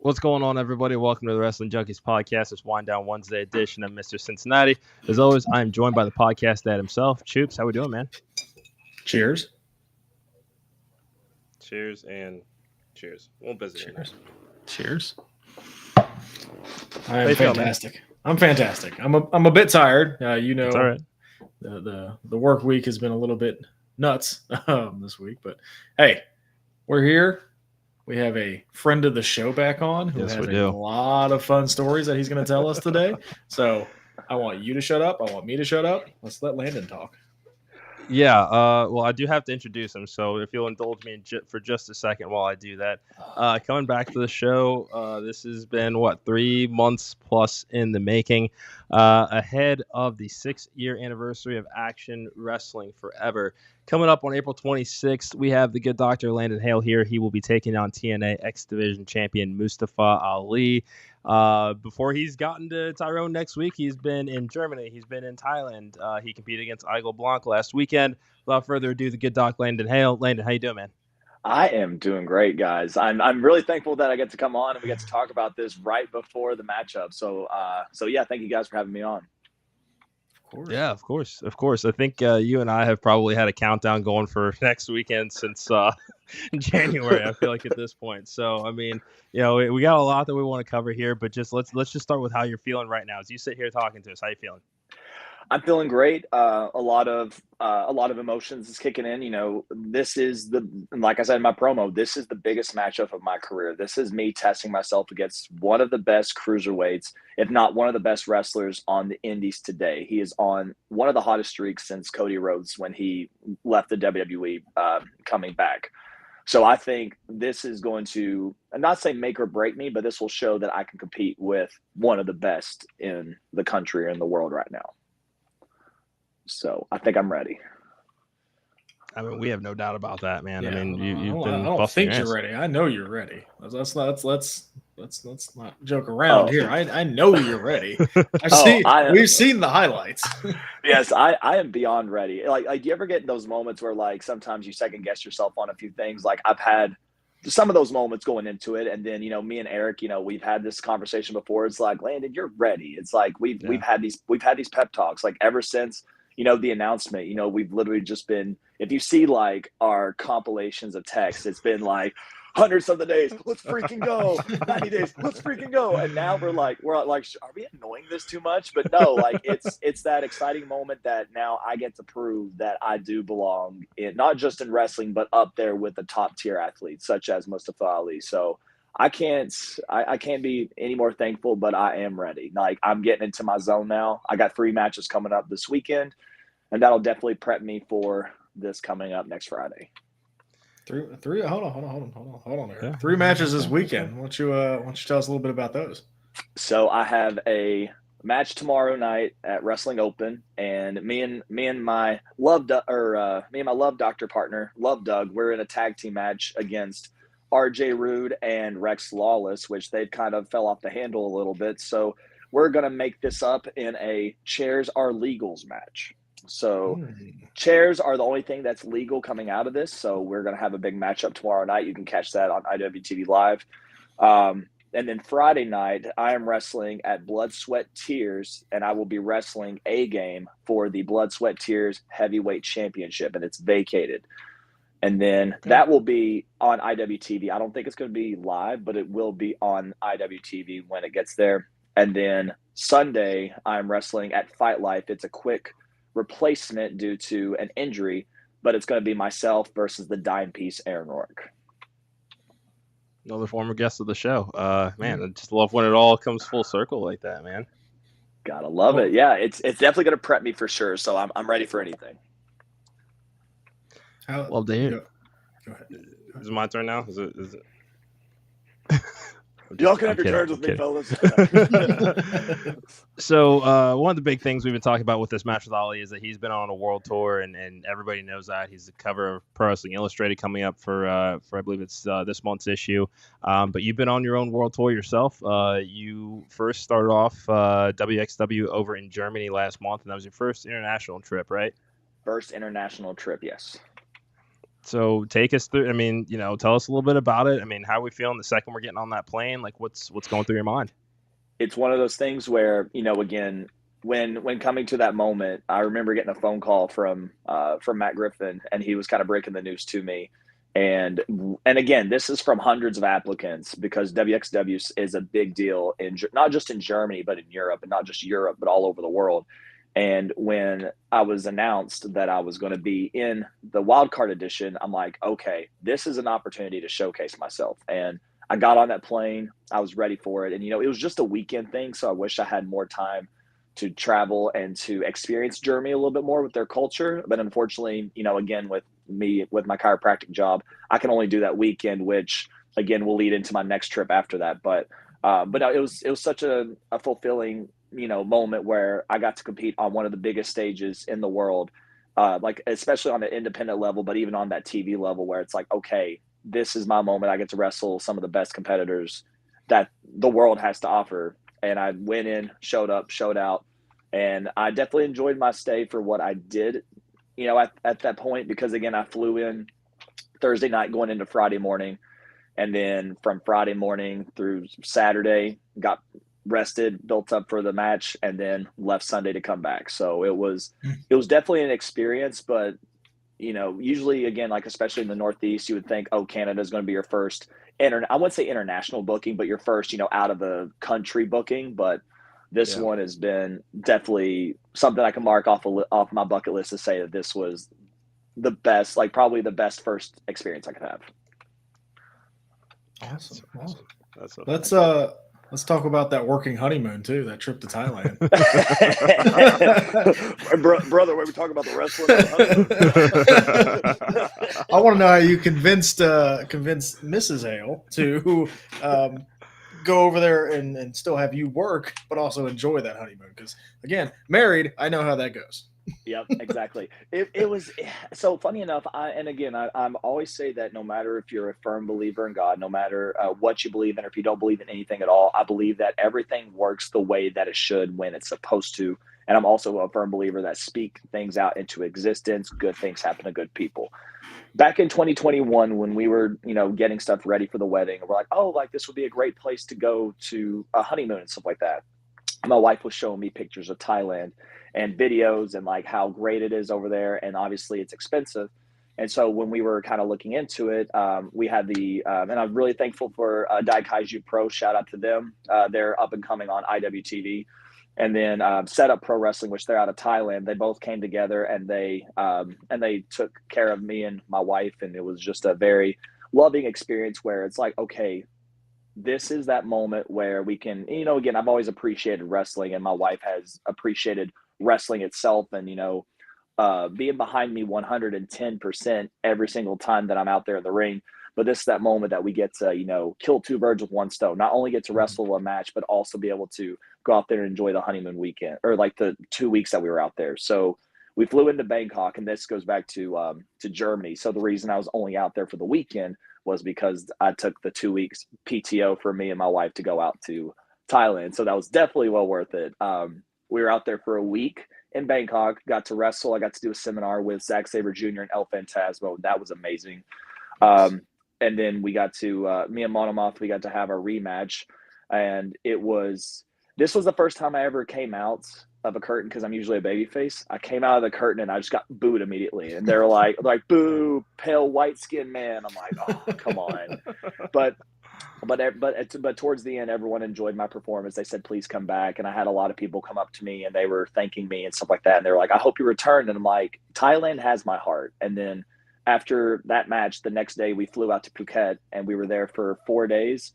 What's going on, everybody? Welcome to the Wrestling Junkies podcast. It's Wind Down Wednesday edition of Mr. Cincinnati. As always, I am joined by the podcast dad himself, Choops. How we doing, man? Cheers. Cheers and cheers. Won't visit you. Cheers. I am fantastic. I'm fantastic. I'm a bit tired. It's all right. The work week has been a little bit nuts this week, but hey, we're here. We have a friend of the show back on who has a lot of fun stories that he's going to tell us today. So I want you to shut up. I want me to shut up. Let's let Landon talk. Yeah, well, I do have to introduce him, so if you'll indulge me for just a second while I do that. Coming back to the show, this has been, 3 months plus in the making, ahead of the 6-year anniversary of Action Wrestling Forever. Coming up on April 26th, we have the good Dr. Landon Hale here. He will be taking on TNA X Division champion Mustafa Ali. Before he's gotten to Tyrone next week, he's been in Germany. He's been in Thailand. He competed against Igel Blanc last weekend. Without further ado, the good doc Landon Hale. Landon, how you doing, man? I am doing great, guys. I'm really thankful that I get to come on and we get to talk about this right before the matchup. So yeah, thank you guys for having me on. Yeah, of course. I think you and I have probably had a countdown going for next weekend since January. I feel like at this point. So I mean, we got a lot that we want to cover here, but let's just start with how you're feeling right now as you sit here talking to us. How you feeling? I'm feeling great. A lot of emotions is kicking in. This is like I said in my promo, this is the biggest matchup of my career. This is me testing myself against one of the best cruiserweights, if not one of the best wrestlers on the indies today. He is on one of the hottest streaks since Cody Rhodes when he left the WWE, coming back. So I think this is going to, I'm not saying make or break me, but this will show that I can compete with one of the best in the country or in the world right now. So I think I'm ready. I mean, we have no doubt about that, man. Yeah, I mean, you've been. I don't think you're ready. I know you're ready. Let's not joke around here. I know you're ready. We've seen the highlights. Yes, I am beyond ready. Like, do you ever get those moments where like sometimes you second guess yourself on a few things? Like I've had some of those moments going into it, and then me and Eric, we've had this conversation before. It's like, Landon, you're ready. It's like we've had these pep talks like ever since. The announcement, we've literally just been, if you see like our compilations of texts, it's been like hundreds of the days, let's freaking go, 90 days, let's freaking go. And now we're like, are we annoying this too much? But no, like it's that exciting moment that now I get to prove that I do belong in, not just in wrestling, but up there with the top tier athletes such as Mustafa Ali. So I can't be any more thankful, but I am ready. Like I'm getting into my zone now. I got 3 matches coming up this weekend, and that'll definitely prep me for this coming up next Friday. Three. Hold on there. Yeah. 3 matches this weekend. Why don't you tell us a little bit about those? So I have a match tomorrow night at Wrestling Open, and me and my love doctor partner, Love Doug, we're in a tag team match against RJ Rude and Rex Lawless, which they've kind of fell off the handle a little bit. So we're going to make this up in a chairs are legals match. So chairs are the only thing that's legal coming out of this. So we're going to have a big matchup tomorrow night. You can catch that on IWTV Live. And then Friday night, I am wrestling at Blood, Sweat, Tears, and I will be wrestling a game for the Blood, Sweat, Tears Heavyweight Championship, and it's vacated. And then that will be on IWTV. I don't think it's going to be live, but it will be on IWTV when it gets there. And then Sunday, I'm wrestling at Fight Life. It's a quick replacement due to an injury, but it's going to be myself versus the dime piece Aaron Rourke. Another former guest of the show. Man, I just love when it all comes full circle like that, man. Gotta love it. Yeah, it's definitely going to prep me for sure. So I'm ready for anything. Love to hear. Go ahead. Is it my turn now? Is it? Y'all can have your turns with me, fellas. So one of the big things we've been talking about with this match with Ali is that he's been on a world tour, and everybody knows that. He's the cover of Pro Wrestling Illustrated coming up for I believe it's this month's issue. But you've been on your own world tour yourself. You first started off WXW over in Germany last month, and that was your first international trip, right? First international trip, yes. So take us through. I mean, tell us a little bit about it. I mean, how are we feeling the second we're getting on that plane? Like, what's going through your mind? It's one of those things where, again, when coming to that moment, I remember getting a phone call from Matt Griffin, and he was kind of breaking the news to me. And again, this is from hundreds of applicants, because WXW is a big deal not just in Germany, but in Europe, and not just Europe, but all over the world. And when I was announced that I was going to be in the wildcard edition, I'm like, okay, this is an opportunity to showcase myself. And I got on that plane. I was ready for it. And, it was just a weekend thing. So I wish I had more time to travel and to experience Germany a little bit more with their culture. But unfortunately, again, with my chiropractic job, I can only do that weekend, which again will lead into my next trip after that. But it was such a fulfilling, moment where I got to compete on one of the biggest stages in the world, like especially on the independent level, but even on that TV level, where it's like, okay, this is my moment. I get to wrestle some of the best competitors that the world has to offer. And I went in, showed up, showed out, and I definitely enjoyed my stay for what I did, at that point, because again, I flew in Thursday night going into Friday morning. And then from Friday morning through Saturday, got rested, built up for the match, and then left Sunday to come back. So it was definitely an experience, but usually, again, like especially in the Northeast, you would think, oh, Canada is going to be your first I wouldn't say international booking, but your first, out of the country booking. But this one has been definitely something I can mark off my bucket list to say that this was the best, like probably the best first experience I could have. Awesome. Let's talk about that working honeymoon too. That trip to Thailand. Brother, when we talk about the wrestling, I want to know how you convinced Mrs. Hale to go over there and still have you work, but also enjoy that honeymoon. Because again, married, I know how that goes. Yep, exactly. It was so funny enough. I'm always say that no matter if you're a firm believer in God, no matter what you believe in, or if you don't believe in anything at all, I believe that everything works the way that it should when it's supposed to. And I'm also a firm believer that speak things out into existence. Good things happen to good people. Back in 2021, when we were, getting stuff ready for the wedding, we're like, oh, like this would be a great place to go to a honeymoon and stuff like that. My wife was showing me pictures of Thailand and videos and like how great it is over there. And obviously it's expensive. And so when we were kind of looking into it, we had and I'm really thankful for Daikaiju Pro. Shout out to them. They're up and coming on IWTV. And then Setup Pro Wrestling, which they're out of Thailand. They both came together and they took care of me and my wife. And it was just a very loving experience where it's like, okay, this is that moment where we can, again, I've always appreciated wrestling, and my wife has appreciated wrestling itself, and, being behind me 110% every single time that I'm out there in the ring. But this is that moment that we get to, kill two birds with one stone, not only get to wrestle a match, but also be able to go out there and enjoy the honeymoon weekend, or like the 2 weeks that we were out there. So we flew into Bangkok, and this goes back to Germany. So the reason I was only out there for the weekend was because I took the 2 weeks PTO for me and my wife to go out to Thailand. So that was definitely well worth it. We were out there for a week in Bangkok, got to wrestle. I got to do a seminar with Zack Sabre Jr. and El Phantasmo. That was amazing. And then we got to, me and Monomoth, we got to have our rematch. And this was the first time I ever came out of a curtain, because I'm usually a babyface. I came out of the curtain and I just got booed immediately. And they're like, boo, pale white skinned man. I'm like, oh, come on. But towards the end, everyone enjoyed my performance. They said, please come back. And I had a lot of people come up to me and they were thanking me and stuff like that. And they were like, I hope you return. And I'm like, Thailand has my heart. And then after that match, the next day we flew out to Phuket and we were there for 4 days.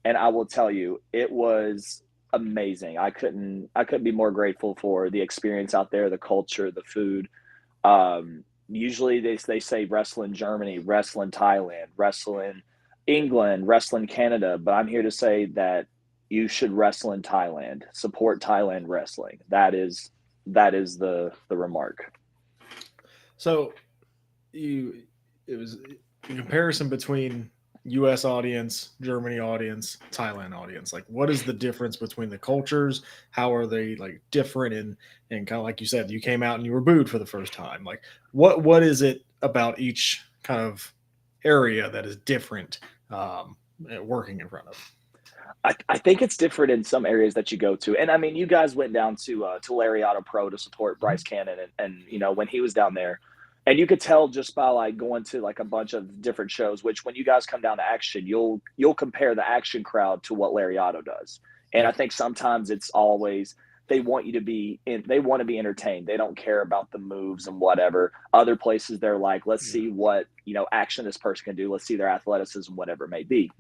And I will tell you, it was amazing. I couldn't be more grateful for the experience out there, the culture, the food. Usually they say wrestle in Germany, wrestle in Thailand, wrestle in England, wrestle in Canada, but I'm here to say that you should wrestle in Thailand. Support Thailand wrestling. That is the remark. So it was a comparison between U.S. audience, Germany audience, Thailand audience. Like, what is the difference between the cultures? How are they like different? And kind of like you said, you came out and you were booed for the first time. Like, what is it about each kind of area that is different working in front of? I think it's different in some areas that you go to. And I mean, you guys went down to Lariato Pro to support Bryce Cannon. And, you know, when he was down there, and you could tell just by like going to like a bunch of different shows, which when you guys come down to Action, you'll compare the Action crowd to what Lariato does. And I think sometimes it's always, they want you to be they want to be entertained. They don't care about the moves and whatever. Other places, they're like, let's see what, you know, action this person can do. Let's see their athleticism, whatever it may be.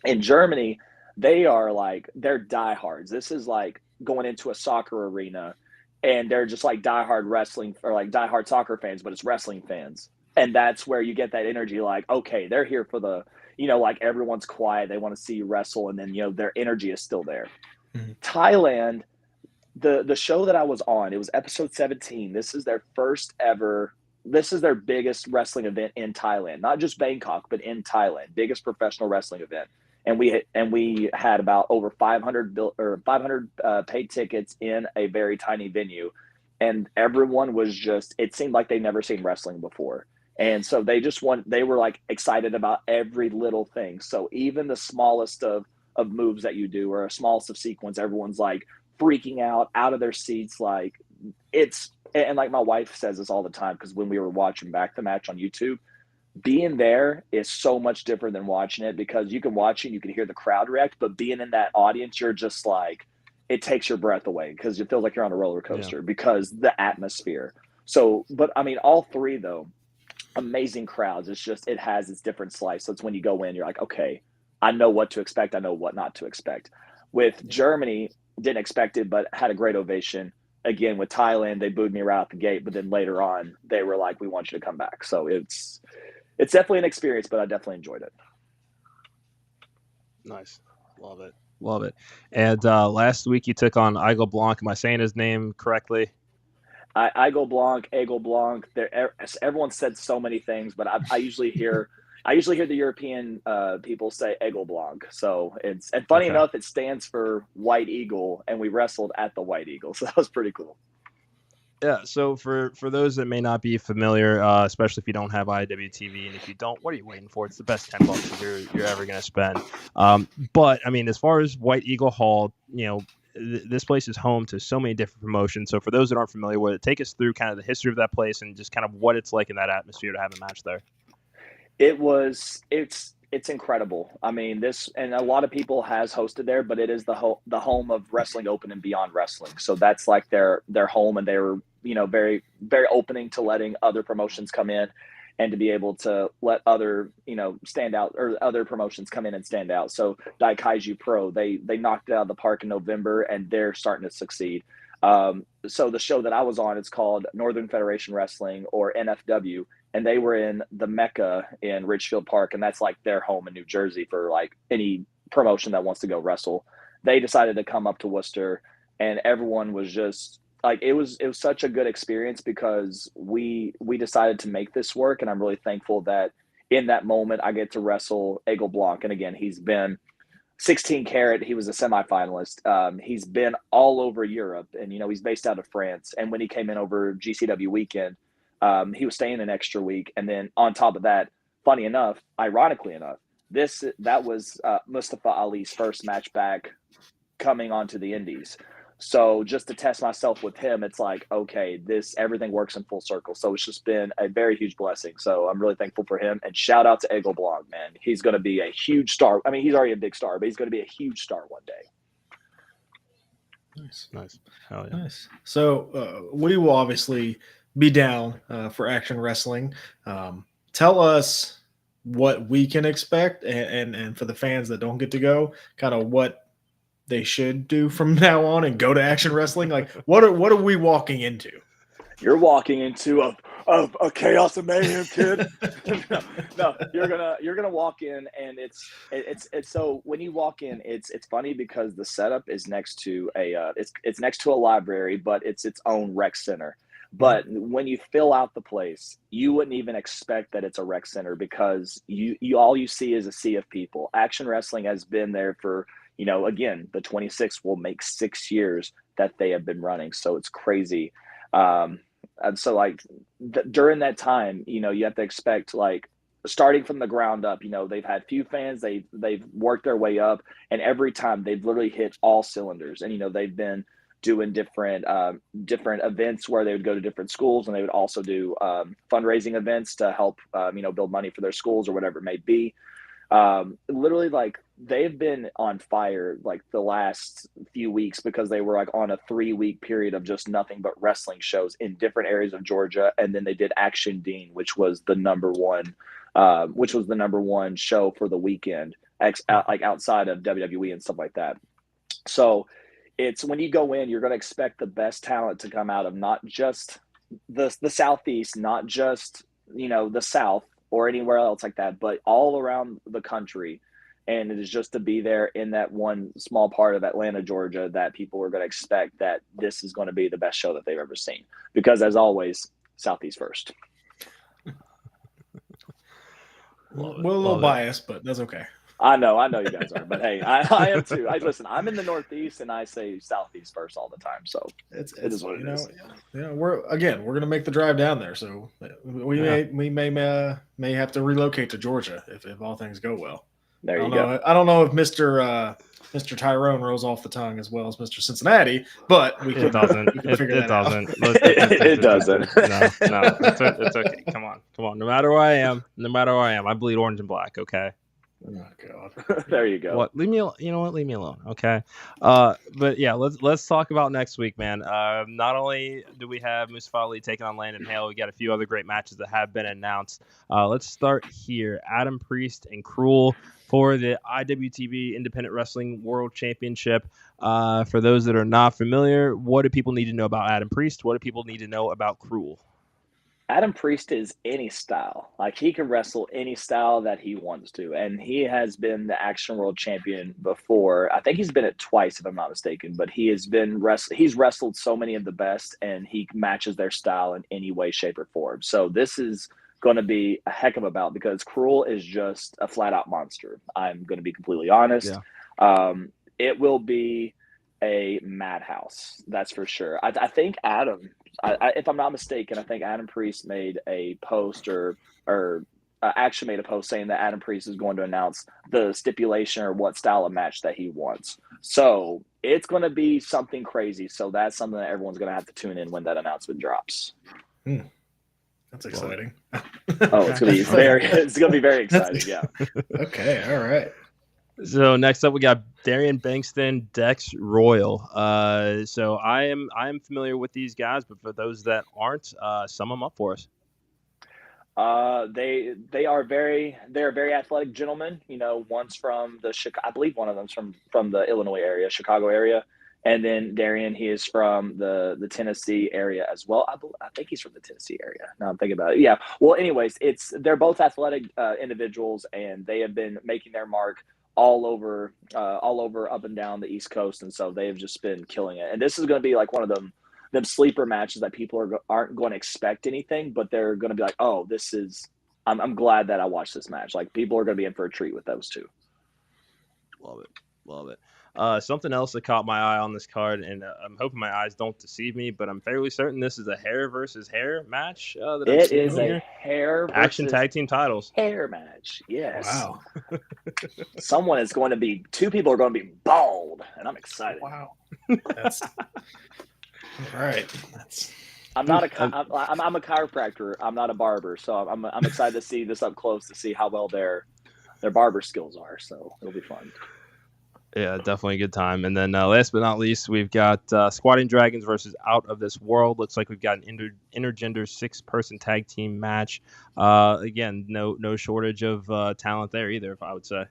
In Germany, they're diehards. This is like going into a soccer arena and they're just like diehard wrestling or like diehard soccer fans, but it's wrestling fans. And that's where you get that energy. Like, okay, they're here for the, you know, like everyone's quiet. They want to see you wrestle. And then, you know, their energy is still there. Mm-hmm. Thailand, the show that I was on, it was episode 17. This is their biggest wrestling event in Thailand, not just Bangkok, but in Thailand, biggest professional wrestling event. And we had about over 500 paid tickets in a very tiny venue, and everyone was just, it seemed like they'd never seen wrestling before. And so they were like excited about every little thing. So even the smallest of moves that you do or a smallest of sequence, everyone's like freaking out of their seats. Like and like my wife says this all the time, because when we were watching back the match on YouTube, being there is so much different than watching it, because you can watch it and you can hear the crowd react, but being in that audience, you're just like, it takes your breath away because it feels like you're on a roller coaster because the atmosphere. So, but I mean, all three though, amazing crowds. It's just, it has its different slice. So it's when you go in, you're like, okay, I know what to expect. I know what not to expect. With Germany, didn't expect it, but had a great ovation. Again, with Thailand, they booed me right out the gate, but then later on, they were like, we want you to come back. So it's definitely an experience, but I definitely enjoyed it. Nice. Love it. And last week you took on Igor Blanc. Am I saying his name correctly? Igor Blanc. Everyone said so many things, but I usually hear the European people say Igor Blanc. So and funny enough, it stands for White Eagle, and we wrestled at the White Eagle. So that was pretty cool. Yeah, so for those that may not be familiar, especially if you don't have IWTV, and if you don't, what are you waiting for? It's the best $10 you're ever going to spend. But I mean, as far as White Eagle Hall, you know, this place is home to so many different promotions. So for those that aren't familiar with it, take us through kind of the history of that place and just kind of what it's like in that atmosphere to have a match there. It's incredible. I mean, and a lot of people has hosted there, but it is the home of Wrestling Open and Beyond Wrestling. So that's like their home, and they were, you know, very, very opening to letting other promotions come in and to be able to let other, you know, stand out, or other promotions come in and stand out. So Daikaiju Pro, they knocked it out of the park in November, and they're starting to succeed. So the show that I was on, it's called Northern Federation Wrestling, or NFW, and they were in the Mecca in Ridgefield Park, and that's like their home in New Jersey for like any promotion that wants to go wrestle. They decided to come up to Worcester, and everyone was just like, it was such a good experience because we decided to make this work, and I'm really thankful that in that moment I get to wrestle Igor Blanc. And again, he's been 16 Carat. He was a semifinalist. He's been all over Europe, and, you know, he's based out of France. And when he came in over GCW weekend, he was staying an extra week. And then on top of that, funny enough, ironically enough, that was Mustafa Ali's first match back coming onto the Indies. So just to test myself with him, it's like, okay, everything works in full circle. So it's just been a very huge blessing. So I'm really thankful for him. And shout out to Igor Blanc, man. He's going to be a huge star. I mean, he's already a big star, but he's going to be a huge star one day. Nice. Hell yeah. Nice. So we will obviously be down for Action Wrestling. Tell us what we can expect, and for the fans that don't get to go, kind of what they should do from now on and go to Action Wrestling. Like, what are we walking into? You're walking into a chaos and mayhem, kid. no, you're gonna walk in, and it's so when you walk in, it's funny because the setup is next to it's next to a library, but it's its own rec center. But when you fill out the place, you wouldn't even expect that it's a rec center, because you all you see is a sea of people. Action Wrestling has been there for, you know, again, the 26th will make 6 years that they have been running. So it's crazy. And so like during that time, you know, you have to expect like starting from the ground up. They've had few fans. They've worked their way up, and every time they've literally hit all cylinders. And they've been doing different events where they would go to different schools, and they would also do fundraising events to help build money for their schools or whatever it may be. Literally, like, they've been on fire like the last few weeks because they were like on a 3-week period of just nothing but wrestling shows in different areas of Georgia. And then they did Action Dean, which was the number one show for the weekend, like outside of WWE and stuff like that. So it's when you go in, you're going to expect the best talent to come out of not just the Southeast, not just, the South or anywhere else like that, but all around the country. And it is just to be there in that one small part of Atlanta, Georgia, that people are going to expect that this is going to be the best show that they've ever seen. Because as always, Southeast first. We're a little biased, but that's okay. I know you guys are, but hey, I am too. Listen, I'm in the Northeast, and I say Southeast first all the time. So it is what it is. We're going to make the drive down there, so we may have to relocate to Georgia if all things go well. There you go. I don't know if Mr. Tyrone rolls off the tongue as well as Mr. Cincinnati, but it doesn't. It doesn't. It doesn't. No, it's okay. Come on. No matter where I am, I bleed orange and black. Okay. Oh God. There you go. What? Leave me alone. Okay. But yeah, let's talk about next week, man. Not only do we have Mustafa Ali taking on Landon Hale, we got a few other great matches that have been announced. Let's start here. Adam Priest and Cruel for the IWTV Independent Wrestling World Championship. For those that are not familiar, what do people need to know about Adam Priest? What do people need to know about Cruel? Adam Priest is any style. Like, he can wrestle any style that he wants to. And he has been the Action World Champion before. I think he's been it twice, if I'm not mistaken. But he's wrestled so many of the best, and he matches their style in any way, shape, or form. So this is going to be a heck of a bout because Cruel is just a flat-out monster. I'm going to be completely honest. Yeah. It will be a madhouse, that's for sure. I think Adam, if I'm not mistaken, I think Adam Priest made a post or actually made a post saying that Adam Priest is going to announce the stipulation or what style of match that he wants. So it's going to be something crazy. So that's something that everyone's going to have to tune in when that announcement drops. That's exciting. It's going to be very exciting. Yeah. Okay. All right. So next up, we got Darian Bankston, Dex Royal. So I am familiar with these guys, but for those that aren't, sum them up for us. They are very athletic gentlemen. One's from I believe one of them's from the Illinois area, Chicago area, and then Darian, he is from the Tennessee area as well. I think he's from the Tennessee area. Now I'm thinking about it. Yeah. Well, anyways, they're both athletic individuals, and they have been making their mark all over up and down the East Coast, and so they've just been killing it. And this is going to be like one of them sleeper matches that people aren't going to expect anything, but they're going to be like, oh, this is. I'm glad that I watched this match. Like, people are going to be in for a treat with those two. Love it. Something else that caught my eye on this card, and I'm hoping my eyes don't deceive me, but I'm fairly certain this is a hair versus hair match. It is a hair versus action tag team titles hair match. Yes. Wow. Two people are going to be bald, and I'm excited. Wow. That's all right. I'm a chiropractor. I'm not a barber, so I'm excited to see this up close to see how well their barber skills are. So it'll be fun. Yeah, definitely a good time. And then last but not least, we've got Squatting Dragons versus Out of This World. Looks like we've got an intergender 6-person tag team match. Again, no shortage of talent there either, if I would say.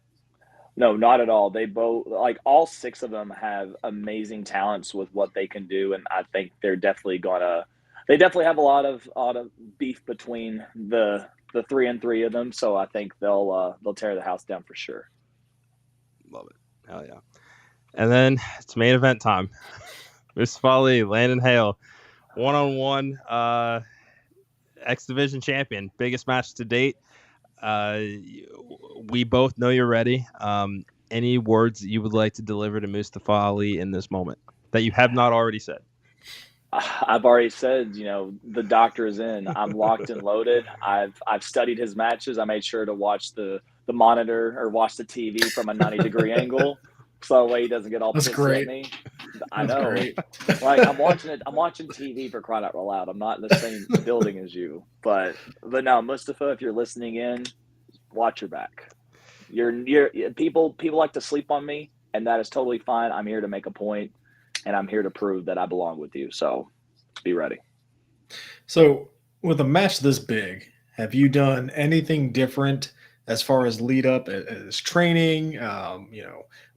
No, not at all. They both, like, all 6 of them have amazing talents with what they can do, and I think they definitely have a lot of beef between the 3 and 3 of them. So I think they'll tear the house down for sure. Love it. Hell yeah. And then it's main event time. Mustafa Ali, Landon Hale, 1-on-1 X Division champion. Biggest match to date. We both know you're ready. Any words that you would like to deliver to Mustafa Ali in this moment that you have not already said? I've already said, the doctor is in. I'm locked and loaded. I've studied his matches. I made sure to watch the monitor or watch the TV from a 90-degree angle, so that way he doesn't get all pissy at me. I know. Great. Like I'm watching TV, for crying out loud. I'm not in the same building as you, but now, Mustafa, if you're listening in, watch your back. People like to sleep on me, and that is totally fine. I'm here to make a point, and I'm here to prove that I belong with you. So be ready. So with a match this big, have you done anything different as far as lead up as training,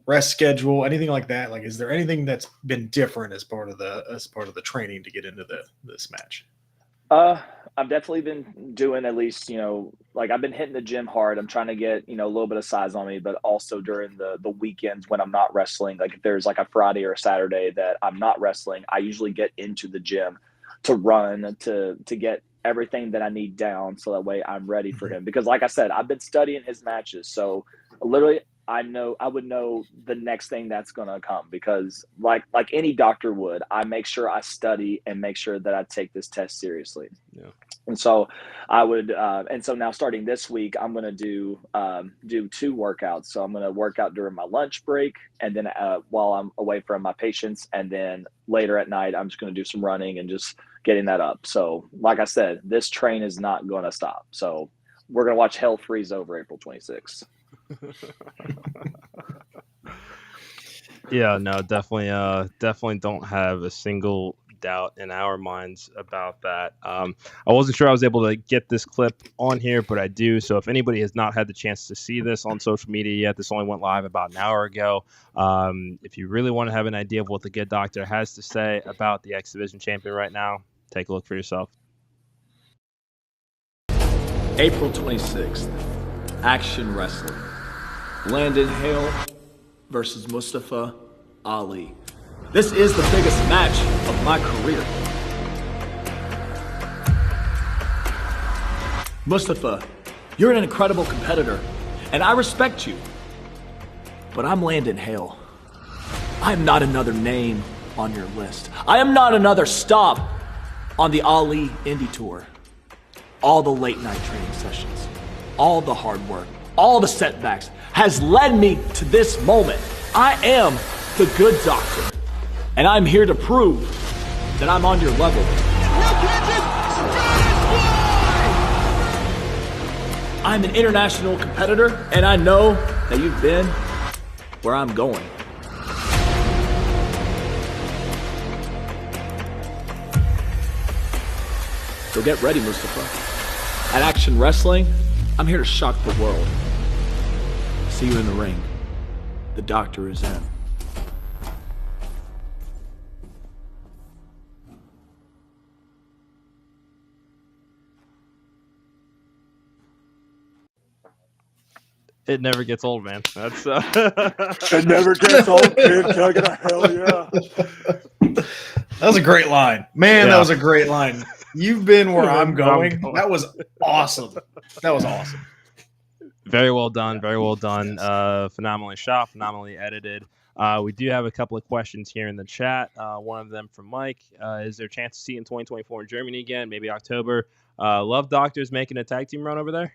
rest schedule, anything like that? Like, is there anything that's been different as part of the training to get into this match? I've definitely been doing at least, I've been hitting the gym hard. I'm trying to get, a little bit of size on me, but also during the weekends when I'm not wrestling, like if there's like a Friday or a Saturday that I'm not wrestling, I usually get into the gym to run, to get everything that I need down, so that way I'm ready for him. Because like I said, I've been studying his matches. So literally I would know the next thing that's going to come, because like any doctor would, I make sure I study and make sure that I take this test seriously. Yeah. And so I would, and so now starting this week, I'm going to do 2 workouts. So I'm going to work out during my lunch break, and then while I'm away from my patients, and then later at night, I'm just going to do some running and just getting that up. So like I said, this train is not going to stop. So we're going to watch hell freeze over April 26th. Yeah, no, definitely don't have a single doubt in our minds about that. I wasn't sure I was able to get this clip on here, but I do. So if anybody has not had the chance to see this on social media yet, this only went live about an hour ago. If you really want to have an idea of what the good doctor has to say about the X Division champion right now, take a look for yourself. April 26th, Action Wrestling. Landon Hale versus Mustafa Ali. This is the biggest match of my career. Mustafa, you're an incredible competitor, and I respect you. But I'm Landon Hale. I am not another name on your list. I am not another stop on the Ali Indie Tour. All the late night training sessions, all the hard work, all the setbacks has led me to this moment. I am the good doctor, and I'm here to prove that I'm on your level. I'm an international competitor, and I know that you've been where I'm going. So get ready, Mustafa. At Action Wrestling, I'm here to shock the world. See you in the ring. The doctor is in. It never gets old, man. That's It never gets old, kid. Can I get a hell yeah? That was a great line, man. Yeah. That was a great line. You've been where I'm going. That was awesome. That was awesome. Very well done. Very well done. Phenomenally shot. Phenomenally edited. We do have a couple of questions here in the chat. One of them from Mike. Is there a chance to see in 2024 in Germany again? Maybe October. Love Doctors making a tag team run over there?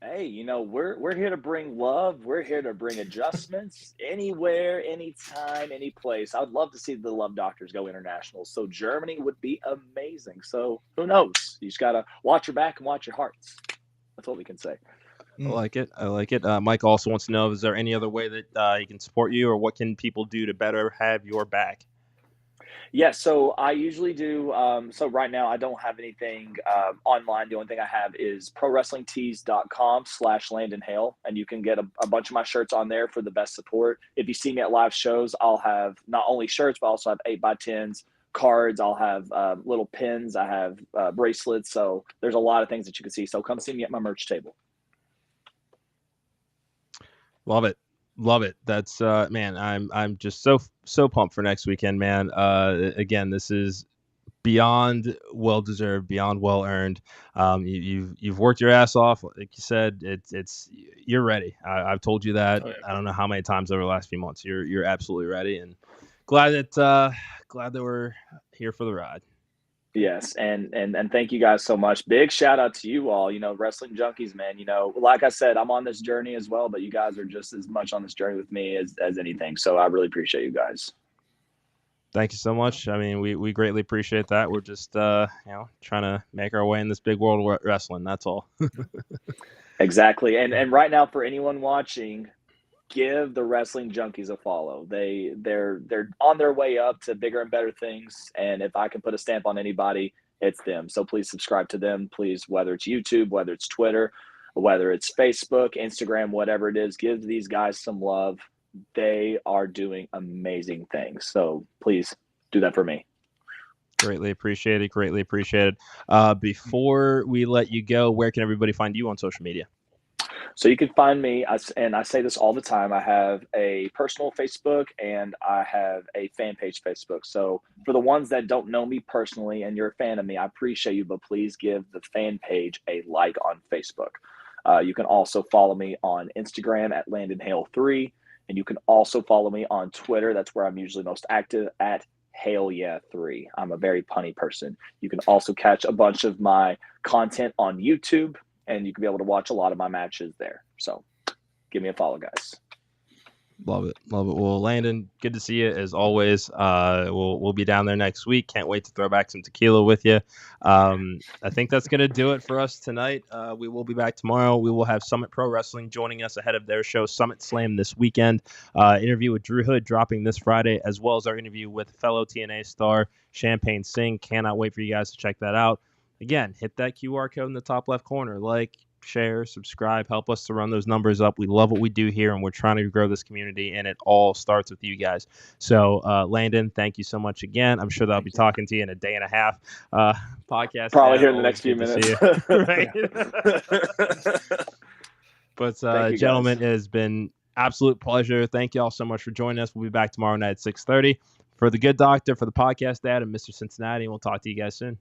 Hey, we're here to bring love. We're here to bring adjustments anywhere, anytime, any place. I would love to see the Love Doctors go international. So Germany would be amazing. So who knows? You just got to watch your back and watch your hearts. That's what we can say. I like it. Mike also wants to know, is there any other way that he can support you, or what can people do to better have your back? Yeah, so I usually do. So right now I don't have anything online. The only thing I have is prowrestlingtees.com/Landon Hale, and you can get a bunch of my shirts on there for the best support. If you see me at live shows, I'll have not only shirts, but also have 8x10s, cards. I'll have little pins. I have bracelets. So there's a lot of things that you can see. So come see me at my merch table. Love it. That's man, I'm just so pumped for next weekend, man. Again, this is beyond well deserved, beyond well earned. You've worked your ass off, like you said. It's you're ready. I've told you that. Oh, yeah. I don't know how many times over the last few months. You're absolutely ready, and glad that we're here for the ride. Yes, and thank you guys so much. Big shout out to you all. Wrestling junkies, man. Like I said, I'm on this journey as well, but you guys are just as much on this journey with me as anything. So I really appreciate you guys. Thank you so much. I mean, we greatly appreciate that. We're just trying to make our way in this big world of wrestling. That's all. Exactly. And right now, for anyone watching, give the Wrestling Junkies a follow. They're on their way up to bigger and better things. And if I can put a stamp on anybody, it's them. So please subscribe to them. Please, whether it's YouTube, whether it's Twitter, whether it's Facebook, Instagram, whatever it is, give these guys some love. They are doing amazing things. So please do that for me. Greatly appreciated. Greatly appreciated. Before we let you go, where can everybody find you on social media? So you can find me, and I say this all the time, I have a personal Facebook and I have a fan page Facebook. So for the ones that don't know me personally and you're a fan of me, I appreciate you, but please give the fan page a like on Facebook. You can also follow me on Instagram at Landon Hale 3, and you can also follow me on Twitter. That's where I'm usually most active, at Hale Yeah 3. I'm a very punny person. You can also catch a bunch of my content on YouTube, and you can be able to watch a lot of my matches there. So give me a follow, guys. Love it. Love it. Well, Landon, good to see you as always. We'll be down there next week. Can't wait to throw back some tequila with you. I think that's going to do it for us tonight. We will be back tomorrow. We will have Summit Pro Wrestling joining us ahead of their show, Summit Slam, this weekend. Interview with Drew Hood dropping this Friday, as well as our interview with fellow TNA star Champagne Singh. Cannot wait for you guys to check that out. Again, hit that QR code in the top left corner. Like, share, subscribe, help us to run those numbers up. We love what we do here, and we're trying to grow this community, and it all starts with you guys. So, Landon, thank you so much again. I'm sure that I'll be talking to you in a day and a half. Podcast probably here in the next few minutes. But, gentlemen, it has been absolute pleasure. Thank you all so much for joining us. We'll be back tomorrow night at 6:30. For the Good Doctor, for the Podcast Dad, and Mr. Cincinnati, and we'll talk to you guys soon.